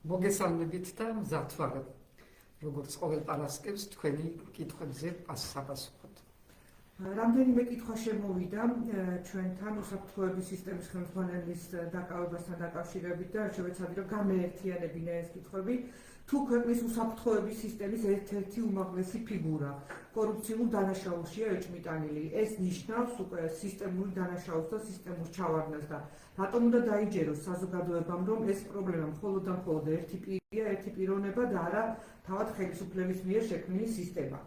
მოგესალმებით და მზად ვარ, როგორც ყოველ პარასკევს თქვენი კითხვებზე პასუხობთ. რამდენიმე კითხვა შემოვიდა ჩვენთან უსაფრთხოების სისტემის ხელმძღვანელის დაკავებასთან დაკავშირებით და შევეცადი რომ გამეერთიანებინა ეს კითხვები. თუ ქვეყნის უსაფრთხოების სისტემის ერთ-ერთი უმაღლესი ფიგურა კორუფციულ დანაშაულშია ეჭვმიტანილი, ეს ნიშნავს უკვე სისტემური დანაშაულს და სისტემურ ჩავარდნას და რატომ უნდა დაიჯეროს საზოგადოებამ, რომ ეს პრობლემა მხოლოდ და მხოლოდ ერთი პირია, ერთი პიროვნება და არა თავად ხელისუფლების მიერ შექმნილი სისტემა.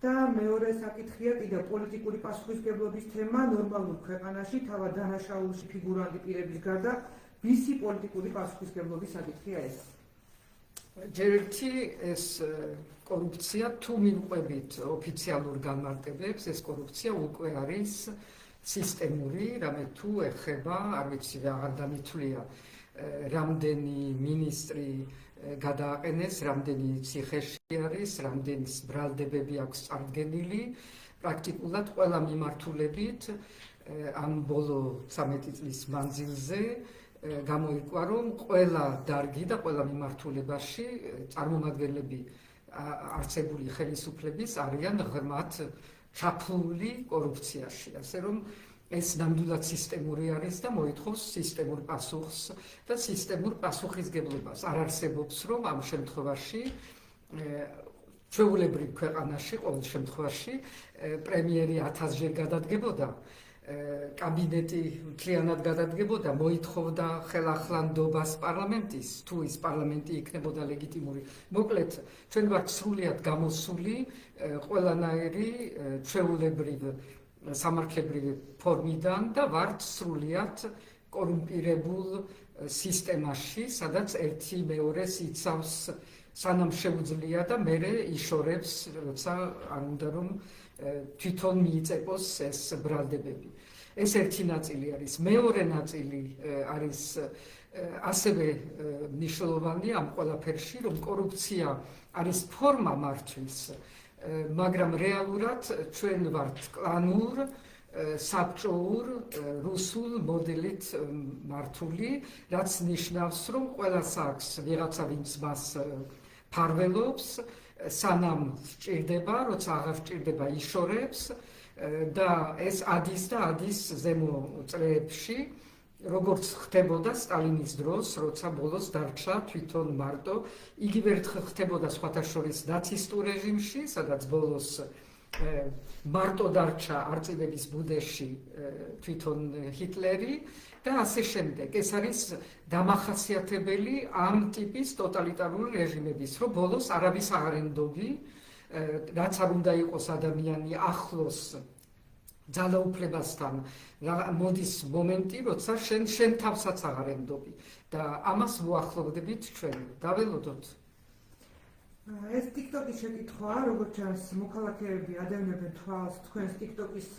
და მეორე საკითხია კიდევ პოლიტიკური პასუხისმგებლობის თემა ნორმალურ ქვეყანაში თავად დანაშაულში ფიგურანტი პირების გარდა ვისი პოლიტიკური პასუხისმგებლობის საკითხია ეს? ჯერ ერთი ეს კორუფცია თუ მივყვებით ოფიციალურ განმარტებებს, ეს კორუფცია უკვე არის სისტემური, რამე თუ ეხება, არ ვიცი რა აღარ დამითვლია, რამდენი მინისტრი გადააყენეს, რამდენი ციხეში არის, რამდენი ბრალდებები აქვს წარდგენილი, პრაქტიკულად ყველა მიმართულებით ამ ბოლო 13 წლის მანძილზე გამოიკვა, რომ ყველა დარგი და ყველა მიმართულებაში წარმომადგენლები არსებული ხელისუფლების არიან ღრმად ჩაფლული კორუფციაში, ასე რომ ეს ნამდვილად სისტემური არის და მოითხოვს სისტემურ პასუხს და სისტემურ პასუხისგებლობას. არ არსებობს, რომ ამ შემთხვევაში ჩვეულებრივ ქვეყანაში ყოველ შემთხვევაში პრემიერი 1000-ჯერ გადადგებოდა, კაბინეტი მთლიანად გადადგებოდა, მოითხოვდა ხელახლანდობას პარლამენტის, თუ ის პარლამენტი იქნებოდა ლეგიტიმური. მოკლედ, ჩვენ ვართ სრულიად გამოსული ყველანაირი ჩვეულებრივ სამართლებრივი ფორმიდან და ვართ სრულიად კორუმპირებულ სისტემაში, სადაც ერთი მეორეს იცავს სანამ შეუძლია და მერე იშორებს, როცა არ უნდა რომ თვითონ მიიწეპოს ეს ბრალდებები. ეს ერთი ნაწილი არის. მეორე ნაწილი არის ასევე მნიშვნელოვანი ამ ყველაფერში, რომ კორუფცია არის ფორმა მართვის, მაგრამ რეალურად ჩვენ ვართ კლანურ, საბჭოურ, რუსულ მოდელით მართული, რაც ნიშნავს, რომ ყველას აქვს ვიღაცა, ვინც მას ფარველობს, სანამ სჭირდება, როცა აღარ სჭირდება იშორებს და ეს ადის და ადის ზემო წრეებში, როგორც ხდებოდა სტალინის დროს, როცა ბოლოს დარჩა თვითონ მარტო, იგივე ერთხელ ხდებოდა სხვათა შორის ნაცისტურ რეჟიმში, სადაც ბოლოს მარტო დარჩა არწივების ბუდეში თვითონ ჰიტლერი და ასე შემდეგ. ეს არის დამახასიათებელი ამ ტიპის ტოტალიტარული რეჟიმების, რომ ბოლოს არავის აღარ ენდობი, რაც არ უნდა იყოს ადამიანი ახლოს ძალაუფლებასთან, მოდის მომენტი, როცა შენ თავსაც აღარ ენდობი და ამას მოახლოვდებით ჩვენ. დაველოდოთ. ეს TikTok-ის შეკითხვაა, როგორც ჩანს, მოქალაქეები ადევნებენ თვალს თქვენს TikTok-ის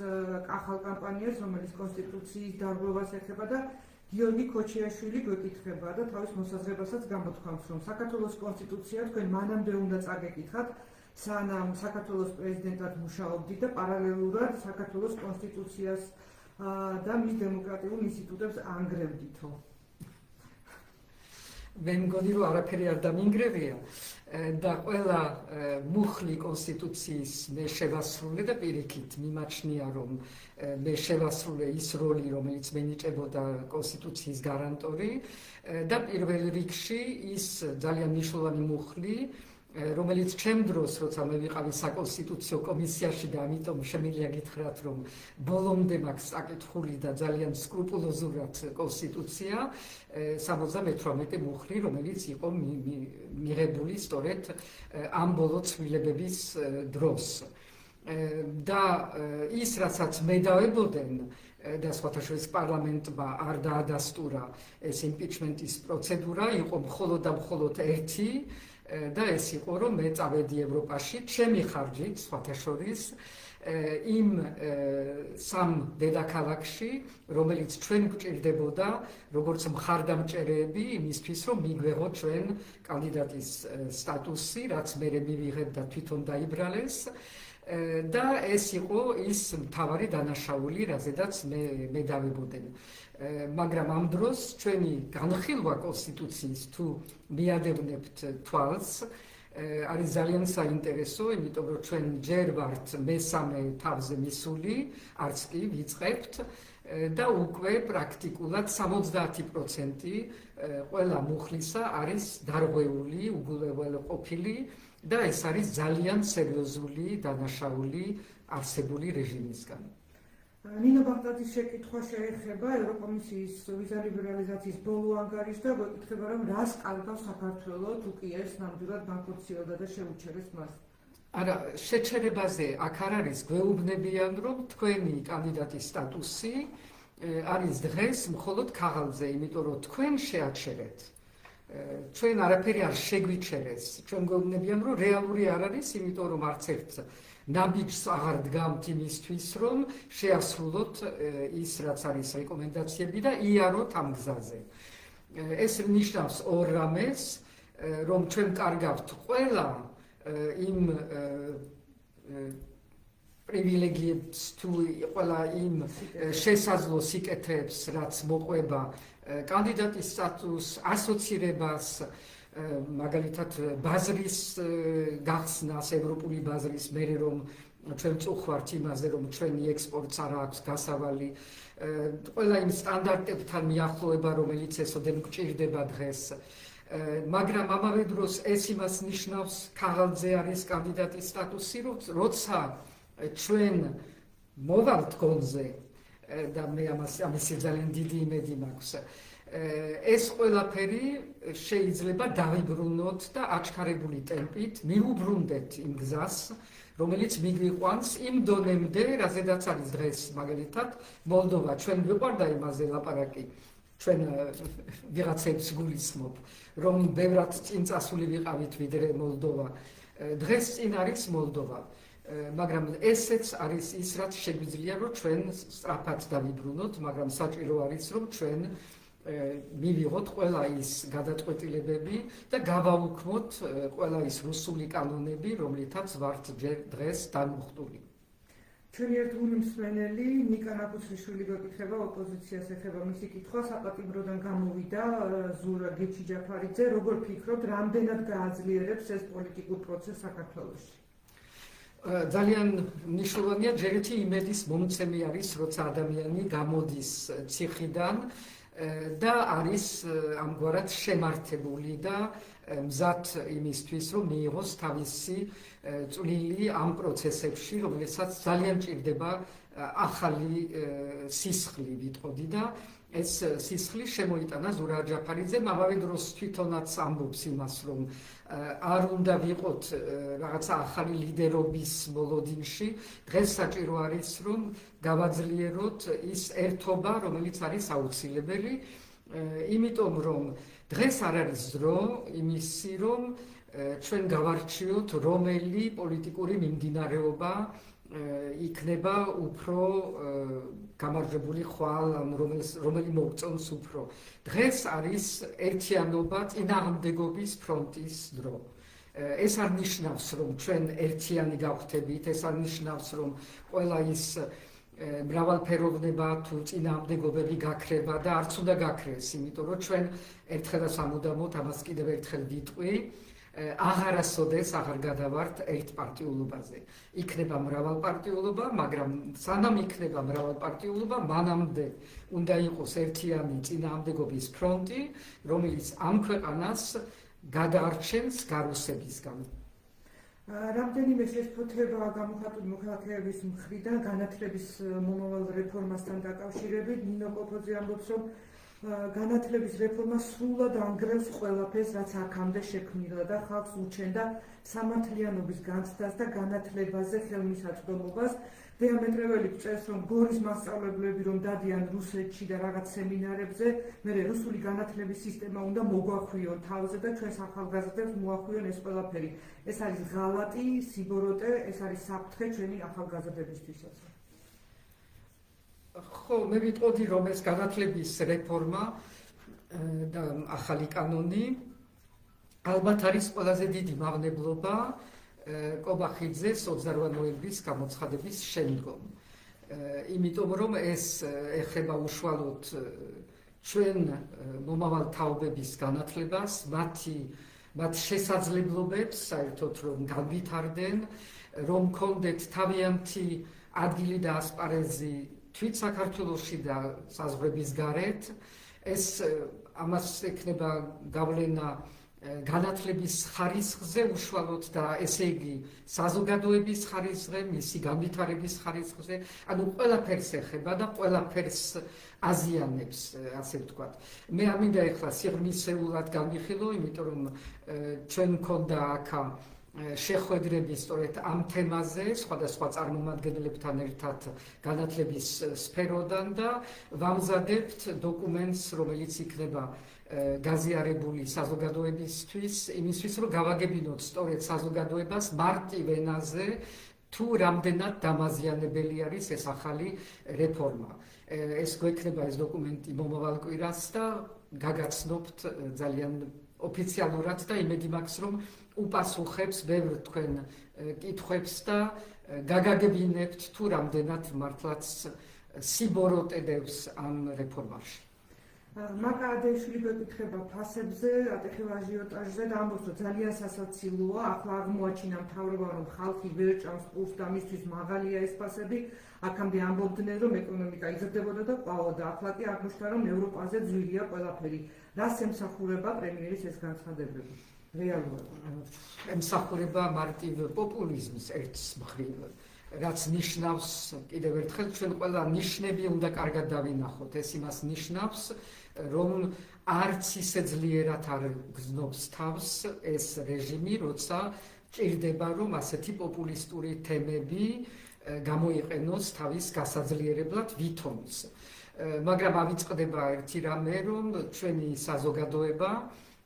ახალ კამპანიას, რომელიც კონსტიტუციის დარღვევას ეხება და გიორგი ქოჩიაშვილი გვეკითხება და თავის მოსაზრებასაც გამოთქვამს, რომ საქართველოს კონსტიტუცია თქვენ მანამდე უნდა წაგეკითხათ, სანამ საქართველოს პრეზიდენტად მუშაობდით და პარალელურად საქართველოს კონსტიტუციას და მის დემოკრატიულ ინსტიტუტებს ანგრევდითო. მე მგონი, რომ არაფერი არ დამინგრევია და ყველა მუხლი კონსტიტუციის მე შევასრულე და პირიქით მიმაჩნია, რომ მე შევასრულე ის როლი, რომელიც მენიჭებოდა კონსტიტუციის გარანტორი და პირველ რიგში ის ძალიან მნიშვნელოვანი მუხლი, რომელიც ჩემ დროს, როცა მე ვიყავი საკონსტიტუციო კომისიაში და ამიტომ შემიძლია გითხრათ, რომ ბოლომდე მაქვს საკითხული და ძალიან სკრუპულოზურად კონსტიტუცია, 78 მუხლი, რომელიც იყო მიღებული სწორედ ამ ბოლო ცვლილებების დროს. და ის, რასაც მე დავებოდენ და სხვათა შორის პარლამენტმა არ დაადასტურა ეს იმპიჩმენტის პროცედურა, იყო მხოლოდ და მხოლოდ ერთი და ეს იყო, რომ მე წავედი ევროპაში, ჩემი ხარჯით, სხვათა შორის, იმ სამ დედაქალაქში, რომელიც ჩვენ გვჭირდებოდა, როგორც მხარდამჭერები იმისთვის, რომ მიგვეღოთ ჩვენ კანდიდატის სტატუსი, რაც მერე მივიღეთ და თვითონ დაიბრალეს. და ეს იყო ის მთავარი დანაშაული, რაზედაც მე დავებოდენ. მაგრამ ამ დროს ჩვენი განხილვა კონსტიტუციის თუ მიადევნებთ თვალს, არის ძალიან საინტერესო, იმიტომ რომ ჩვენ ჯერ ვართ მესამე თავზე მისული, არც კი ვიწყებთ და უკვე პრაქტიკულად 70% ყველა მუხლისა არის დარღვეული, უგულებელყოფილი და ეს არის ძალიან სერიოზული დანაშაული არსებული რეჟიმისგან. ნინო ბაღდაძის შეკითხვა შეეხება ევროკომისიის ვიზა ლიბერალიზაციის ბოლო ანგარიშს და გვეკითხება, რომ რას კარგავს საქართველოს თუ კი ეს ნამდვილად ბანკროტსიელდა და შეუჩერეს მას. არა, შეჩერებაზე აქ არ არის, გვეუბნებიან, რომ თქვენი კანდიდატის სტატუსი არის დღეს მხოლოდ ქაღალდზე, იმიტომ რომ თქვენ შეაჩერეთ. ჩვენ არაფერი არ შეგვიჩერეს. ჩვენ გვეუბნებიან, რომ რეალური არ არის, იმიტომ რომ არც ერთ ნაბიჯს აღარ დგამთ იმისთვის, რომ შეასრულოთ ის, რაც არის რეკომენდაციები და იაროთ ამ გზაზე. ეს ნიშნავს ორ რამეს, რომ ჩვენ კარგავთ ყველა იმ პრივილეგიებს თუ ყველა იმ შესაძლო სიკეთეებს, რაც მოყვება კანდიდატის სტატუსს, ასოცირებას, მაგალითად ბაზრის გახსნას, ევროპული ბაზრის, მერე რომ ჩვენ წუხვართ იმაზე, რომ ჩვენი ექსპორტს არ აქვს გასავალი, ყველა იმ სტანდარტებთან მიახლოება, რომელიც ესოდენ გვჭირდება დღეს. მაგრამ ამავე დროს ეს იმას ნიშნავს, ქაღალდზე არის კანდიდატის სტატუსი, როცა ჩვენ მოვალთ გონზე და მე ამისი ძალიან დიდი იმედი მაქვს. ეს ყველაფერი შეიძლება დავიბრუნოთ და აჩქარებული ტემპით მივუბრუნდეთ იმ გზას, რომელიც მიგვიყვანს იმ დონემდე, რაზედაც არის დღეს, მაგალითად, მოლდოვა. ჩვენ გვიყვარდა იმაზე ლაპარაკი, ჩვენ ვიღაცებს გულისხმობ, რომ ბევრად წინ წასული ვიყავით ვიდრე მოლდოვა. დღეს წინ არის მოლდოვა. მაგრამ ესეც არის ის, რაც შეგვიძლია, რომ ჩვენ სწრაფად დავიბრუნოთ, მაგრამ საჭირო არის, რომ ჩვენ მივიღოთ ყველა ის გადაწყვეტილებები და გავაუქმოთ ყველა ის რუსული კანონები, რომლითაც ვართ ჯერ დღეს დამუხტული. ჩვენი ერთგული მსმენელი ნიკა ნაკუცრიშვილი გვეკითხება ოპოზიციას ეხება მისი კითხვა, საპატიმროდან გამოვიდა ზურა გეჩიჯაფარიძე, როგორ ფიქრობთ, რამდენად გააძლიერებს ეს პოლიტიკურ პროცესს საქართველოში? ძალიან მნიშვნელოვანია, ჯერ ერთი იმედის მომცემი არის, როცა ადამიანი გამოდის ციხიდან და არის ამგვარად შემართებული და მზად იმისთვის, რომ მიიღოს თავისი წვლილი ამ პროცესებში, რომელსაც ძალიან ჭირდება ახალი სისხლი, ვიტყოდი და ეს სისხლი შემოიტანა ზურა ჯაფარიძემ, ამავე დროს თვითონაც ამბობს იმას, რომ არ უნდა ვიყოთ რაღაცა ახალი ლიდერობის მოლოდინში, დღეს საჭირო არის, რომ გავაძლიეროთ ის ერთობა, რომელიც არის აუცილებელი, იმიტომ რომ დღეს არ არის დრო იმისი, რომ ჩვენ გავარჩიოთ, რომელი პოლიტიკური მიმდინარეობა იქნება უფრო გამარჯვებული ხვალ, რომელი მოგწონს უფრო. დღეს არის ერთიანობა წინააღმდეგობის ფრონტის დრო. ეს არ ნიშნავს, რომ ჩვენ ერთიანი გავხდებით, ეს არ ნიშნავს, რომ ყველა ის მრავალფეროვნება თუ წინააღმდეგობები გაქრება და არც უნდა გაქრეს, იმიტომ რომ ჩვენ ერთხელ და სამუდამოდ ამას კიდევ ერთხელ ვიტყვი, აღარასოდეს აღარ გადავართ ერთპარტიულობაზე. იქნება მრავალპარტიულობა, მაგრამ სანამ იქნება მრავალპარტიულობა, მანამდე უნდა იყოს ერთიანი წინააღმდეგობის ფრონტი, რომელიც ამ ქვეყანას გადაარჩენს გარუსებისგან. რამდენიმე შეფოთება გამოხატული მოქალაქეების მხრიდან განათლების მომავალ რეფორმასთან დაკავშირებით, ნინო კოპოძე ამბობს, რომ განათლების რეფორმა სრულად ანგრევს ყველაფერს, რაც აქამდე შექმნილა და ხალხს უჩენდა სამართლიანობის განცდას და განათლებაზე ხელმისაწვდომობას. დიამეტრეველი წერს, რომ გორის მასწავლებლები რომ დადიან რუსეთში და რაღაც სემინარებზე, მერე რუსული განათლების სისტემა უნდა მოგვახვიონ თავზე და ჩვენს ახალგაზრდებს მოახვიონ ეს ყველაფერი. ეს არის ღალატი, სიბოროტე, ეს არის საფრთხე ჩვენი ახალგაზრდებისთვისაც. ხო, მე ვიტყოდი, რომ ეს განათლების რეფორმა და ახალი კანონი ალბათ არის ყველაზე დიდი მავნებლობა კობახიძეს 28 ნოემბრის გამოცხადების შემდგომ. იმიტომ რომ ეს ეხება უშუალოდ ჩვენ მომავალ თაობების განათლებას, მათ შესაძლებლობებს საერთოდ რომ განვითარდნენ, რომ გქონდეთ თავიანთი ადგილი და ასპარეზი თვით საქართველოში და საზღვრების გარეთ. ეს ამას ექნება გავლენა განათლების ხარისხზე უშუალოდ და ესე იგი საზოგადოების ხარისხზე, მისი განვითარების ხარისხზე, ანუ ყველაფერს ეხება და ყველაფერს აზიანებს, ასე ვთქვათ. მე ამინდა ეხლა სიღრმისეულად განვიხილო, იმიტომ რომ ჩვენ მქონდა აქა შეხვედრები სწორედ ამ თემაზე, სხვადასხვა წარმომადგენლებთან ერთად განათლების სფეროდან და ვამზადებთ დოკუმენტს, რომელიც იქნება გაზიარებული საზოგადოებისთვის, იმისთვის, რომ გავაგებინოთ სწორედ საზოგადოებას მარტივ ენაზე, თუ რამდენად დამაზიანებელი არის ეს ახალი რეფორმა. ეს გვექნება ეს დოკუმენტი მომავალ კვირას და გაგაცნობთ ძალიან ოფიციალურად და იმედი მაქვს, რომ უპასუხებს ბევრ თქვენ კითხვებს და გაგაგებინებთ თუ რამდენად მართლაც სიბოროტედებს ამ რეფორმაში. მაკა ადეიშვილი გვეკითხება ფასებზე, ატეხილ აჟიოტაჟზე და ამბობს, რომ ძალიან სასაცილოა, ახლა აღმოაჩინა მთავრობა, რომ ხალხი ვერ ჭამს ყურს და მისთვის მაღალია ეს ფასები, აქამდე ამბობდნენ, რომ ეკონომიკა იზრდებოდა და ყვაოდა, ახლა კი აღმოჩნდა, რომ ევროპაზე ძვირია ყველაფერი. რას ემსახურება პრემიერის ეს განცხადებები? რეალურად. ემსახურება მარტივ პოპულიზმს ერთს მხრივ, რაც ნიშნავს კიდევ ერთხელ ჩვენ ყველა ნიშნები უნდა კარგად დავინახოთ. ეს იმას ნიშნავს, რომ არც ისე ძლიერად არ გზნობს თავს ეს რეჟიმი, როცა ჭირდება, რომ ასეთი პოპულისტური თემები გამოიყენოს თავის გასაძლიერებლად ვითომს. მაგრამ ავიწყდება ერთი რამე, რომ ჩვენი საზოგადოება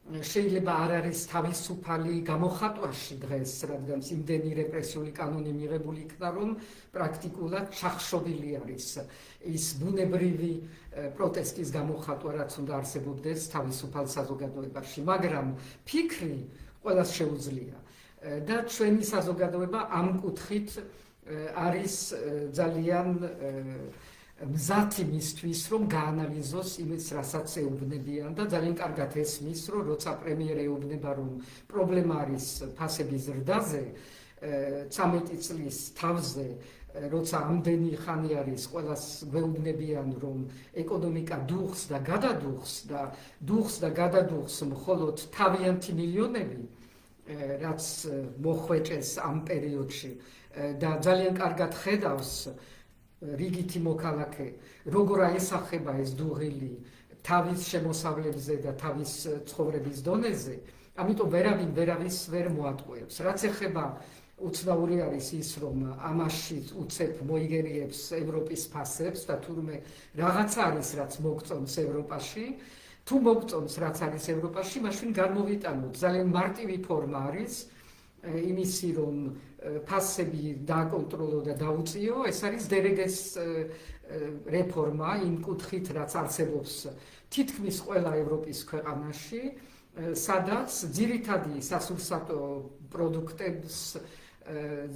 შეიძლება არ არის თავისუფალი გამოხატვაში დღეს, რადგან იმდენი რეპრესიული კანონი მიღებული იქნა, რომ პრაქტიკულად ჩახშობილი არის ის ბუნებრივი პროტესტის გამოხატვა, რაც უნდა არსებობდეს თავისუფალ საზოგადოებაში, მაგრამ ფიქრი ყველას შეუძლია და ჩვენი საზოგადოება ამ კუთხით არის ძალიან მზათი მისთვის, რომ გაანალიზოს იმის, რასაც ეუბნებიან და ძალიან კარგად ესმის, რომ როცა პრემიერ ეუბნება, რომ პრობლემა არის ფასების ზრდაზე, 13 წლის თავზე, როცა ამდენი ხანი არის, ყველას გვეუბნებიან, რომ ეკონომიკა დუხს და გადადუხს მხოლოდ თავიანთი მილიონები, რაც მოხვეჭეს ამ პერიოდში და ძალიან კარგად ხედავს რიგითი მოქალაქე, როგორ აესახება ეს დუღილი თავის შემოსავლებზე და თავის ცხოვრების დონეზე, ამიტომ ვერავის ვერ მოატყუებს. რაც ეხება უცნაური არის ის, რომ ამაში უცებ მოიგერიებს ევროპის ფასებს და თურმე რაღაცა არის, რაც მოგწონს ევროპაში, თუ მოგწონს რაც არის ევროპაში, მაშინ გამოვიტანოთ. ძალიან მარტივი ფორმა არის იმისი, რომ ფასები დააკონტროლო და დაუწიო, ეს არის დერეგეს რეფორმა იმ კუთხით, რაც არსებობს თითქმის ყველა ევროპის ქვეყანაში, სადაც ძირითადი სასურსათო პროდუქტებს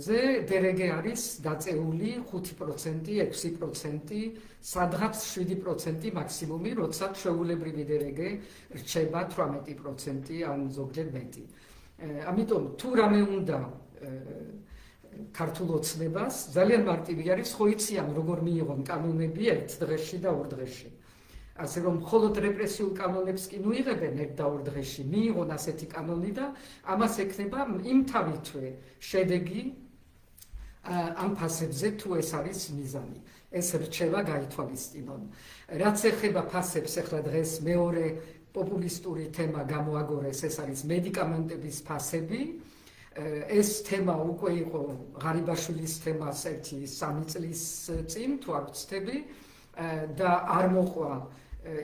ზე დერეგე არის დაწეული 5%, 6%, სადღაც 7% მაქსიმუმი, როცა ჩვეულებრივი დერეგე რჩება 18% ან ზოგჯერ მეტი. ამიტომ თუ რამე უნდა ქართულ ოცნებას, ძალიან მარტივი არის, ხო იციან როგორ მიიღონ კანონები ერთ დღეში და ორ დღეში. ასე რომ მხოლოდ რეპრესიულ კანონებს კი ნუიღებენ ერთ და ორ დღეში, მიიღონ ასეთი კანონი და ამას ექნება იმთავითვე შედეგი ამ ფასებზე, თუ ეს არის მიზანი. ეს რჩება გაითვალისწინონ. რაც ეხება ფასებს, ახლა დღეს მეორე პოპულისტური თემა გამოაგორეს, ეს არის მედიკამენტების ფასები. ეს თემა უკვე იყო ღარიბაშვილის თემას ერთი 3 წლის წინ, თუ არ ვცდები, და არ მოყვა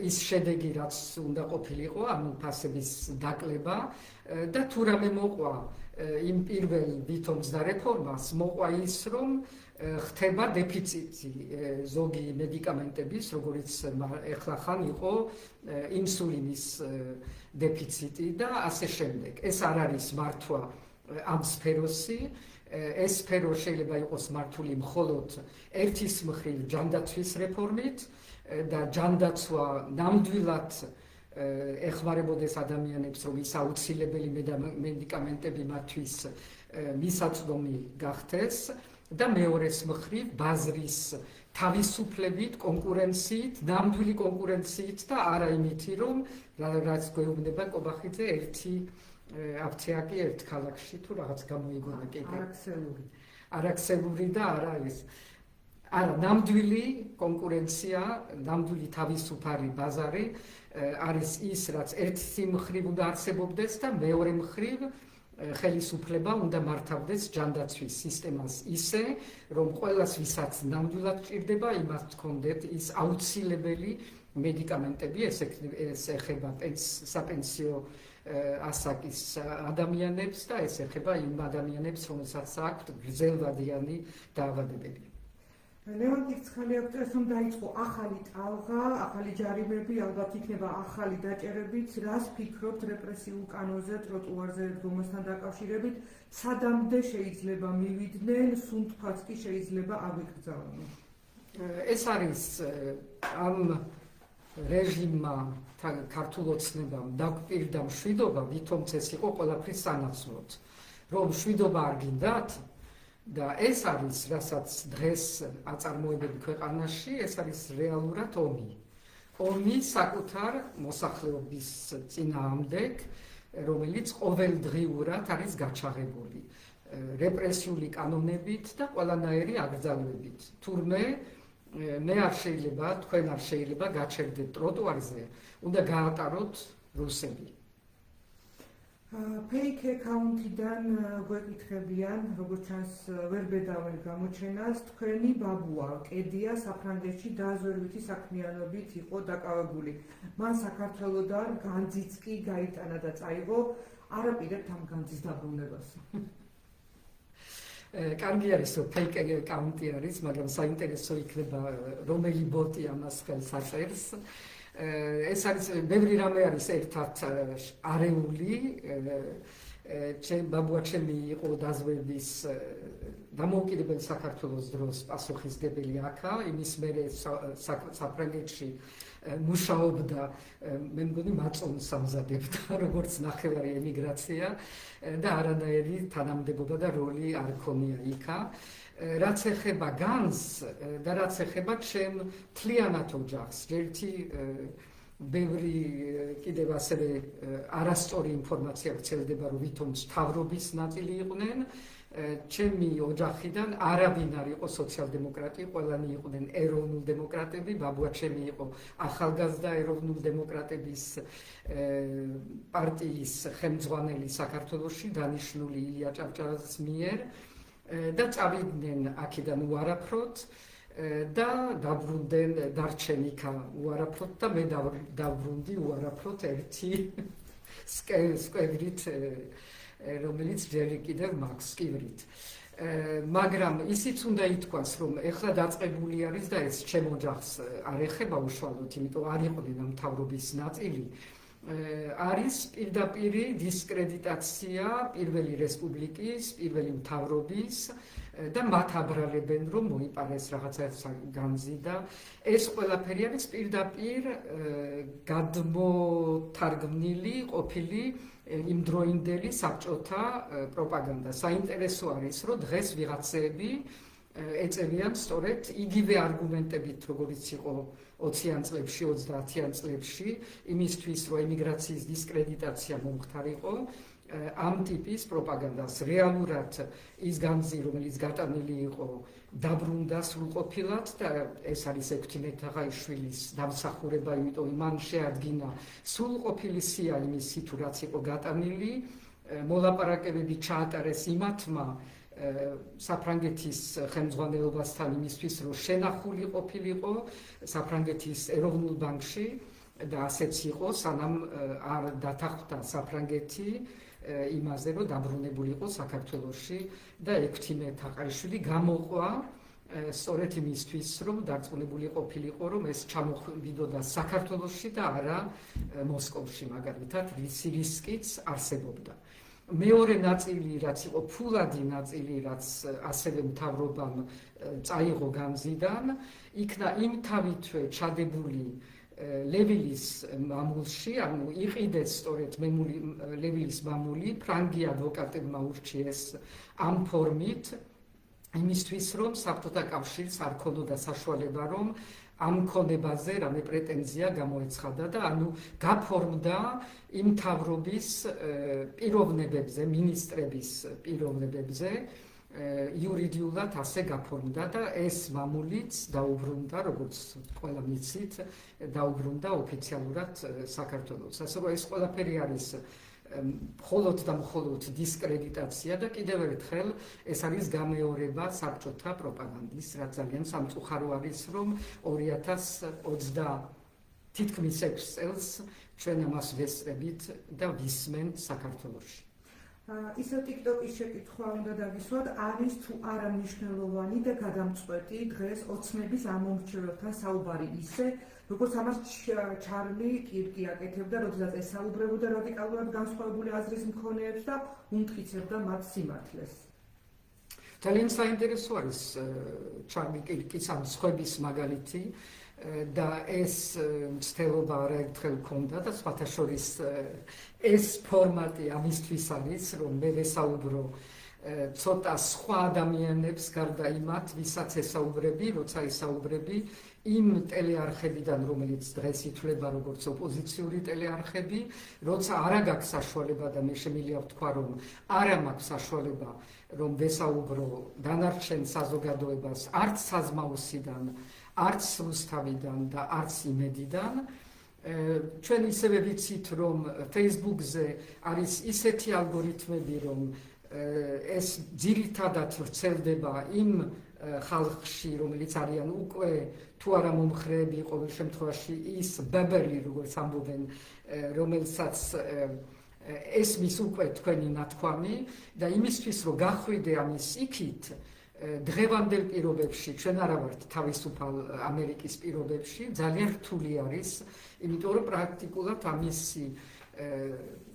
ის შედეგი, რაც უნდა ყოფილიყო, ანუ ფასების დაკლება და თუ რამე მოყვა იმ პირველ ვითომს და რეფორმას, მოყვა ის, რომ ხდება დეფიციტი ზოგი მედიკამენტების, როგორც ეხლა ხან იყო ინსულინის დეფიციტი და ასე შემდეგ. ეს არ არის მართვა ამ სფეროსი ეს სფერო შეიძლება იყოს მართული მხოლოდ ერთის მხრივ ჯანდაცვის რეფორმით და ჯანდაცვა ნამდვილად ეხმარებოდეს ადამიანებს, რომ ის აუცილებელი მედიკამენტები მათთვის მისაწვდომი გახდეს და მეორეს მხრივ ბაზრის თავისუფლებით, კონკურენციით, ნამდვილი კონკურენციით და არა იმითი, რომ რაც გვეუბნება კობახიძე ერთი აფთიაკი ერთ ქალაქში თუ რაღაც გამოიგონა კიდე. არაქსელური და არა ის. არა, ნამდვილი კონკურენცია, ნამდვილი თავისუფალი ბაზარი არის ის, რაც ერთი მხრივ უნდა არსებობდეს და მეორე მხრივ ხელისუფლება უნდა მართავდეს ჯანდაცვის სისტემას ისე, რომ ყველას ვისაც ნამდვილად ჭირდება, იმას გქონდეთ ის აუცილებელი მედიკამენტები, ეს ეხება საპენსიო ასაკის ადამიანებს და ეს ეხება იმ ადამიანებს, რომელსაც აქვთ გრძელვადიანი დაავადებები. ლევან კირცხალიაკოს რომ დაიწყო ახალი ტალღა, ახალი ჯარიმები, ალბათ იქნება ახალი დაჭერებიც, რას ფიქრობთ რეპრესიულ კანონზე, ტროტუარზე დგომასთან დაკავშირებით, სადამდე შეიძლება მივიდნენ, სუნთქვაც კი შეიძლება ავიკრძალონ. ეს არის ამ რეჟიმმა ქართულ ოცნებამ დაგვპირდა მშვიდობა, ვითომც ეს იყო ყველაფრის სანაცვლოდ, რომ მშვიდობა არ გინდათ და ეს არის, რასაც დღეს აწარმოებენ ქვეყანაში, ეს არის რეალურად ომი. ომი საკუთარ მოსახლეობის წინააღმდეგ, რომელიც ყოველდღიურად არის გაჩაღებული რეპრესიული კანონებით და ყველანაირი აკრძალვებით. თურმე მე არ შეიძლება, თქვენ არ შეიძლება გაჩერდეთ ტროტუარზე, უნდა გაატაროთ რუსები. Fake account-იდან გვეკითხებიან, როგორც ჩანს, ვერ ბედავენ გამოჩენას, თქვენი ბაბუა, კედია საფრანგეთში დააზვერვითი საქმიანობით იყო დაკავებული. მან საქართველოდან განძიც კი გაიტანა და წაიღო, არაპირებთ ამ განძის დაბრუნებას. კარგი არის, რომ fake account-ი არის, მაგრამ საინტერესო იქნება, რომელი ბოტი ამას ხელს აწერს. ეს არის ბევრი რამე არის ერთად არეული. ბაბუა ჩემი იყო დაზვერვის დამოუკიდებელ საქართველოს დროს პასუხისმგებელი აქა, იმის მერე საფრანგეთში მუშაობდა, მე მგონი მაწონს ამზადებდა, როგორც ნახევარი ემიგრაცია და არანაირი თანამდებობა და როლი არ ქონია იქა. რაც ეხება განს და რაც ეხება ჩემ მთლიანად ოჯახს, ერთი ბევრი კიდევ ასევე არასწორი ინფორმაცია ვრცელდება, რომ ვითომც მთავრობის ნაწილი იყვნენ. ჩემი ოჯახიდან არავინ არ იყო სოციალ-დემოკრატი, ყველანი იყვნენ ეროვნულ-დემოკრატები, ბაბუა ჩემი იყო ახალგაზრდა ეროვნულ-დემოკრატების პარტიის ხელმძღვანელი საქართველოში, დანიშნული ილია ჭავჭავაძის მიერ. და წავიდნენ აქედან უარაფროდ და დაბრუნდნენ დარჩენ იქა უარაფროდ და მე დავბრუნდი უარაფროდ ერთი სკვერით, რომელიც ჯერ კიდევ მაქვს სკვერით. მაგრამ ისიც უნდა ითქვას, რომ ეხლა დაწყებული არის და ეს ჩემ ოჯახს არ ეხება უშუალოდ, იმიტომ არ იყვნენ ამ მთავრობის ნაწილი. არის პირდაპირი დისკრედიტაცია პირველი რესპუბლიკის, პირველი მთავრობის და მათ აბრალებენ, რომ მოიპარეს რაღაცა განძი და ეს ყველაფერი არის პირდაპირ გადმოთარგმნილი ყოფილი იმდროინდელი საბჭოთა პროპაგანდა. საინტერესო არის, რომ დღეს ვიღაცები ეწევიან სწორედ იგივე არგუმენტებით, როგორიც იყო 20-იან წლებში, 30-იან წლებში, იმისთვის, რომ ემიგრაციის დისკრედიტაცია მომხდარიყო, ამ ტიპის პროპაგანდას. რეალურად ის განძი, რომელიც გატანილი იყო, დაბრუნდა სრულყოფილად და ეს არის ექვთიმე თაღაიშვილის დამსახურება, იმიტომ მან შეადგინა სრულყოფილი სია იმისი, თუ რაც იყო გატანილი, მოლაპარაკებები ჩაატარეს იმათმა საფრანგეთის ხელმძღვანელობასთან იმისთვის, რომ შენახული ყოფილიყო საფრანგეთის ეროვნულ ბანკში და ასეც იყო, სანამ არ დათანხმდა საფრანგეთი იმაზე, რომ დაბრუნებულიყო საქართველოში და ექვთიმე თაყაიშვილი გამოყვა სწორედ იმისთვის, რომ დარწმუნებული ყოფილიყო, რომ ეს ჩამოვიდოდა საქართველოში და არა მოსკოვში, მაგალითად, რის რისკიც არსებობდა. მეორე ნაწილი, რაც იყო ფულადი ნაწილი, რაც ასევე მთავრობამ წაიღო განძიდან, იქნა იმთავითვე ჩადებული ლევილის მამულში, ანუ იყიდეს სწორედ ლევილის მამული, ფრანგი ადვოკატებმა ურჩიეს ამ ფორმით, იმისთვის, რომ საბჭოთა კავშირს არ ქონოდა საშუალება, რომ ამ ქონებაზე რამე პრეტენზია გამოეცხადა და ანუ გაფორმდა იმ მთავრობის პიროვნებებზე, მინისტრების პიროვნებებზე, იურიდიულად ასე გაფორმდა და ეს მამულიც დაუბრუნდა, როგორც ყველა მიცით, დაუბრუნდა ოფიციალურად საქართველოს. ასე რომ ეს ყველაფერი არის მხოლოდ და მხოლოდ დისკრედიტაცია და კიდევ ერთხელ ეს არის გამეორება საბჭოთა პროპაგანდის, რაც ძალიან სამწუხარო არის, რომ 2020 თითქმის 6 წელს ჩვენ ამას ვესწრებით და ვისმენთ საქართველოში. ისევ TikTok-ის შეკითხვა უნდა დავისვათ, არის თუ არა მნიშვნელოვანი და გადამწყვეტი დღეს ოცნების ამომრჩეველთან საუბარი ისე, როგორც ამას ჩარლი კირკი აკეთებდა, როდესაც ესაუბრებოდა რადიკალურად განსხვავებული აზრის მქონეებს და უმტკიცებდა მათ სიმართლეს. ძალიან საინტერესო არის ჩარლი კირკის ამ სხვების მაგალითი და ეს მცდელობა არაერთხელ ჰქონდა და სხვათა შორის ეს ფორმატი ამისთვის არის, რომ მე ვესაუბრო ცოტა სხვა ადამიანებს გარდა იმათ, ვისაც ესაუბრები, როცა ესაუბრები იმ ტელეარხებიდან, რომელიც დღეს ითვლება როგორც ოპოზიციური ტელეარხები, როცა არა გაქვს საშუალება და მე შემიძლია ვთქვა, რომ არა მაქვს საშუალება, რომ ვესაუბრო დანარჩენ საზოგადოებას არც საზმაოსიდან, არც რუსთავიდან და არც იმედიდან. ჩვენ ისევე ვიცით, რომ Facebook-ზე არის ისეთი ალგორითმები, რომ ეს ძირითადად ვრცელდება იმ ხალხში, რომელიც არიან უკვე თუ არა მომხრეები, ყოველ შემთხვევაში ის ბებერლი, როგორც ამბობენ, რომელსაც ესმის უკვე თქვენი ნათქვამი და იმისთვის, რომ გახვიდე ამის იქით, დღევანდელ პირობებში, ჩვენ არა ვართ თავისუფალ ამერიკის პირობებში, ძალიან რთული არის, იმიტომ რომ პრაქტიკულად ამისი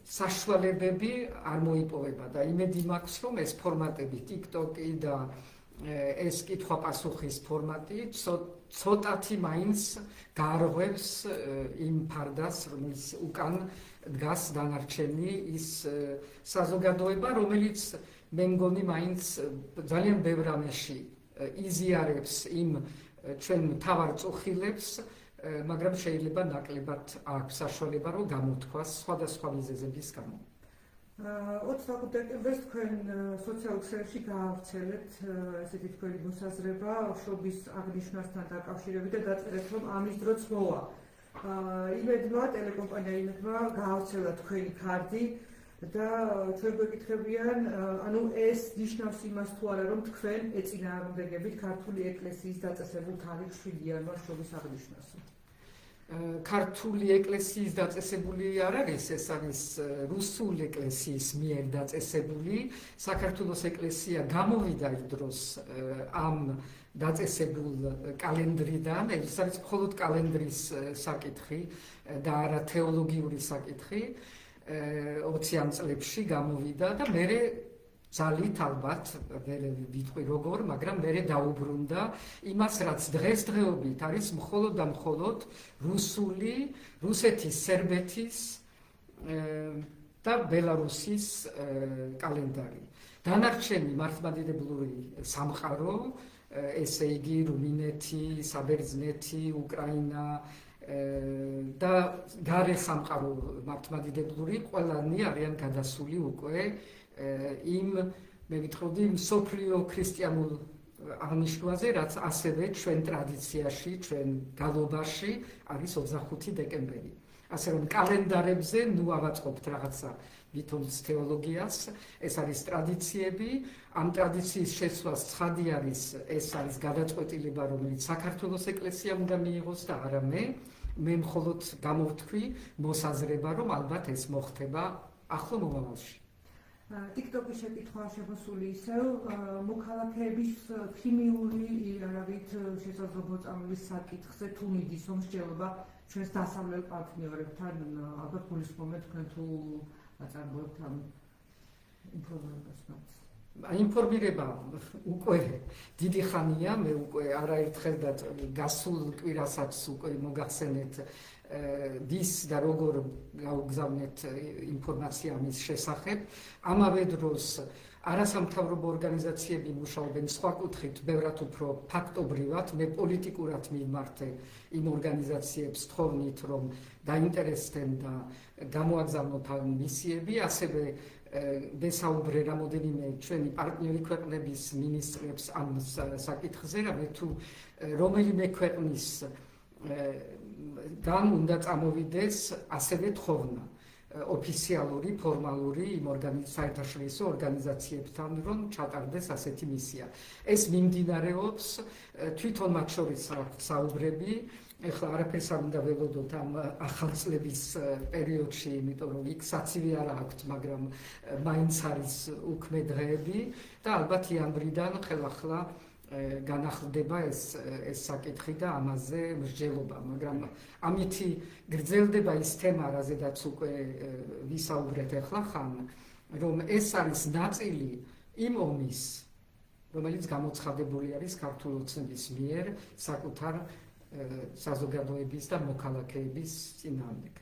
საშუალებები არ მოიპოვება და იმედი მაქვს, რომ ეს ფორმატები, TikTok-ი და ეს კითხვა-პასუხის ფორმატი ცოტათი მაინც გაარღვევს იმ ფარდას, რომელიც უკან დგას დანარჩენი ის საზოგადოება, რომელიც მე მგონი მაინც ძალიან ბევრ რამეში იზიარებს იმ ჩვენ მთავარ წუხილებს, მაგრამ შეიძლება ნაკლებად აქვს საშუალება, რომ გამოთქვას სხვადასხვა მიზეზების გამო. 20 დეკემბერს თქვენ სოციალურ ქსელში გაავრცელეთ ესეთი თქვენი მოსაზრება შობის აღნიშვნასთან დაკავშირებით და დაწერეთ, რომ ამის დროც მოვა. იმედმა, ტელეკომპანია იმედმა გაავრცელა თქვენი ქარდი და ჩვენ გვეკითხებიან, ანუ ეს ნიშნავს იმას თუ არა, რომ თქვენ ეწინააღმდეგებით ქართული ეკლესიის დაწესებულ თარიღ 7 იანვარ შობის აღნიშვნას. ქართული ეკლესიის დაწესებული არ არის, ეს არის რუსული ეკლესიის მიერ დაწესებული. საქართველოს ეკლესია გამოვიდა იმ დროს ამ დაწესებულ კალენდრიდან, ეს არის მხოლოდ კალენდრის საკითხი და არა თეოლოგიური საკითხი. 20-იან წლებში გამოვიდა და მე ძალით ალბათ ვერ ვიტყვი როგორ, მაგრამ მე დაუბრუნდა იმას, რაც დღესდღეობით არის მხოლოდ და მხოლოდ რუსეთის, სერბეთის და ბელარუსის კალენდარი. დანარჩენი მართლმადიდებლური სამყარო, ესე იგი რუმინეთი, საბერძნეთი, უკრაინა და გარე სამყარო მართლმადიდებლური ყველანი არიან გადასული უკვე იმ მე ვიტყოდი მსოფლიო ქრისტიანულ აღნიშვნაზე, რაც ასევე ჩვენ ტრადიციაში, ჩვენ გალობაში არის 25 დეკემბერი. ასე რომ კალენდარებზე ნუ ავაწყობთ რაღაცა ვითომს თეოლოგიას, ეს არის ტრადიციები, ამ ტრადიციის შეცვლას ცხადი არის, ეს არის გადაწყვეტილება, რომელიც საქართველოს ეკლესიამ უნდა მიიღოს და არა მე მხოლოდ გამოვთქვი მოსაზრება, რომ ალბათ ეს მოხდება ახლო მომავალში. TikTok-ის შეკითხვა შემოსული ისევ მოქალაქეების ქიმიური შესაძლებლობა წამების საკითხზე თუ მიდის ომსჯელობა ჩვენს დასავლელ პარტნიორებთან, ალბათ გულისხმობთ თქვენ თუ აწარმოებთ ამ ინფორმირებას მათ? ინფორმირება უკვე დიდი ხანია, მე უკვე არაერთხელ და გასულ კვირასაც უკვე მოგახსენეთ ვის და როგორ გაუგზავნეთ ინფორმაცია მის შესახებ. ამავე დროს არასამთავრობო ორგანიზაციები მუშაობენ სხვა კუთხით, ბევრად უფრო ფაქტობრივად, მე პოლიტიკურად მიმართე იმ ორგანიზაციებს თხოვნით, რომ დაინტერესდნენ და გამოაგზავნოთ ამ მისიები, ასევე ვესაუბრე რამოდენიმე ჩვენი პარტნიორი ქვეყნების მინისტრებს ამ საკითხზე, რამე თუ რომელიმე ქვეყნის გან უნდა წამოვიდეს ასევე თხოვნა ოფიციალური, ფორმალური იმ საერთაშორისო ორგანიზაციებთან, რომ ჩატარდეს ასეთი მისია. ეს მიმდინარეობს თვითონ მათ შორის საუბრები, ეხლა არაფერს არ უნდა ველოდოთ ამ ახალწლების პერიოდში, იმიტომ რომ იქ საცივი არ აქვთ, მაგრამ მაინც არის უქმე დღეები და ალბათ იანვრიდან ხელახლა განახლდება ეს საკითხი და ამაზე მსჯელობა, მაგრამ ამითი გრძელდება ის თემა, რაზედაც უკვე ვისაუბრეთ ახლა ხან, რომ ეს არის ნაწილი იმ ომის, რომელიც გამოცხადებული არის ქართული ოცნების მიერ საკუთარ საზოგადოების და მოქალაქეების წინააღმდეგ.